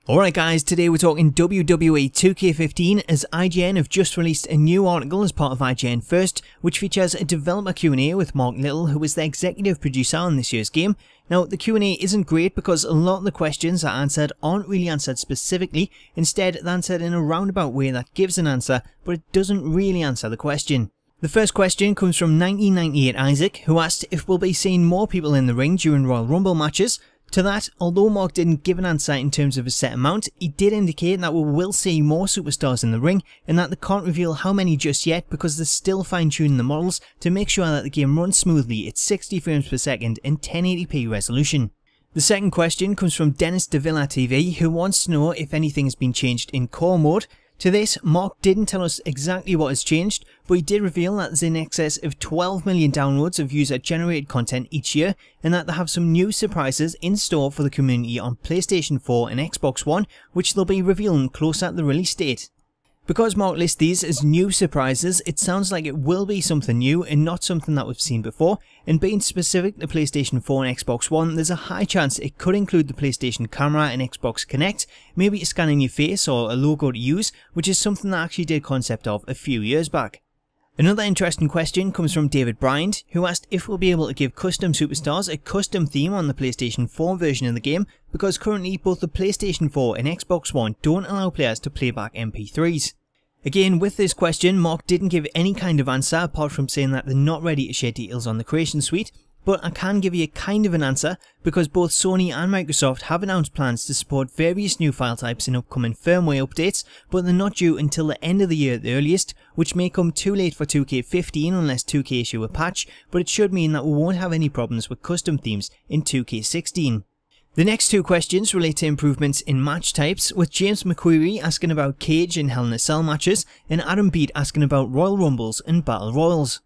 Alright guys, today we're talking WWE 2K15 as IGN have just released a new article as part of IGN First, which features a developer Q&A with Mark Little, who is the executive producer on this year's game. Now, the Q&A isn't great because a lot of the questions that are answered aren't really answered specifically, instead they're answered in a roundabout way that gives an answer, but it doesn't really answer the question. The first question comes from 1998 Isaac, who asked if we'll be seeing more people in the ring during Royal Rumble matches. To that, although Mark didn't give an answer in terms of a set amount, he did indicate that we will see more superstars in the ring and that they can't reveal how many just yet because they're still fine-tuning the models to make sure that the game runs smoothly at 60 frames per second and 1080p resolution. The second question comes from Dennis DeVilla TV, who wants to know if anything has been changed in CAW mode. To this, Mark didn't tell us exactly what has changed, but he did reveal that there's in excess of 12 million downloads of user-generated content each year, and that they have some new surprises in store for the community on PlayStation 4 and Xbox One, which they'll be revealing closer at the release date. Because Mark lists these as new surprises, it sounds like it will be something new and not something that we've seen before, and being specific to PlayStation 4 and Xbox One, there's a high chance it could include the PlayStation camera and Xbox Kinect, maybe scanning your face or a logo to use, which is something that I actually did concept of a few years back. Another interesting question comes from David Bryant, who asked if we'll be able to give custom superstars a custom theme on the PlayStation 4 version of the game, because currently both the PlayStation 4 and Xbox One don't allow players to play back MP3s. Again, with this question, Mark didn't give any kind of answer apart from saying that they're not ready to share details on the creation suite, but I can give you kind of an answer because both Sony and Microsoft have announced plans to support various new file types in upcoming firmware updates, but they're not due until the end of the year at the earliest, which may come too late for 2K15 unless 2K issue a patch, but it should mean that we won't have any problems with custom themes in 2K16. The next two questions relate to improvements in match types, with James McQuarrie asking about Cage and Hell in a Cell matches, and Adam Beat asking about Royal Rumbles and Battle Royals.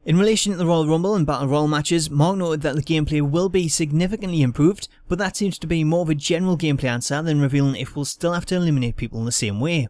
In relation to the Royal Rumble and Battle Royal matches, Mark noted that the gameplay will be significantly improved, but that seems to be more of a general gameplay answer than revealing if we'll still have to eliminate people in the same way.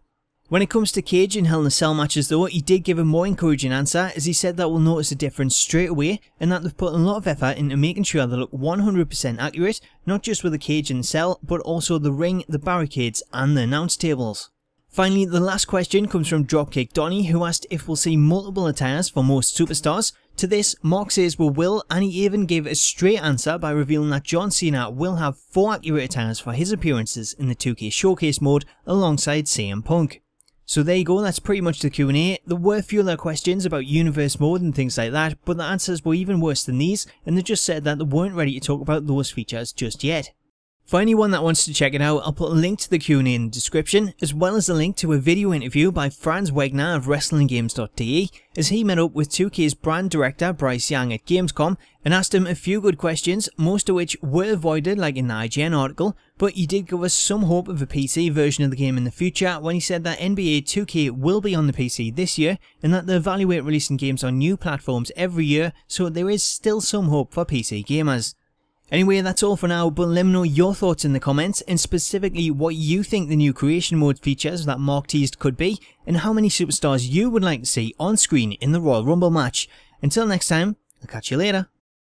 When it comes to Cage and Hell in a Cell matches though, he did give a more encouraging answer, as he said that we'll notice a difference straight away and that they've put a lot of effort into making sure they look 100% accurate, not just with the cage and cell, but also the ring, the barricades and the announce tables. Finally, the last question comes from Dropkick Donny, who asked if we'll see multiple attires for most superstars. To this, Mark says we will, and he even gave a straight answer by revealing that John Cena will have 4 accurate attires for his appearances in the 2K Showcase mode alongside CM Punk. So there you go, that's pretty much the Q&A. There were a few other questions about universe mode and things like that, but the answers were even worse than these, and they just said that they weren't ready to talk about those features just yet. For anyone that wants to check it out, I'll put a link to the Q&A in the description, as well as a link to a video interview by Franz Wegner of WrestlingGames.de, as he met up with 2K's brand director Bryce Young at Gamescom and asked him a few good questions, most of which were avoided like in the IGN article, but he did give us some hope of a PC version of the game in the future when he said that NBA 2K will be on the PC this year and that they evaluate releasing games on new platforms every year, so there is still some hope for PC gamers. Anyway, that's all for now, but let me know your thoughts in the comments, and specifically what you think the new creation mode features that Mark teased could be, and how many superstars you would like to see on screen in the Royal Rumble match. Until next time, I'll catch you later.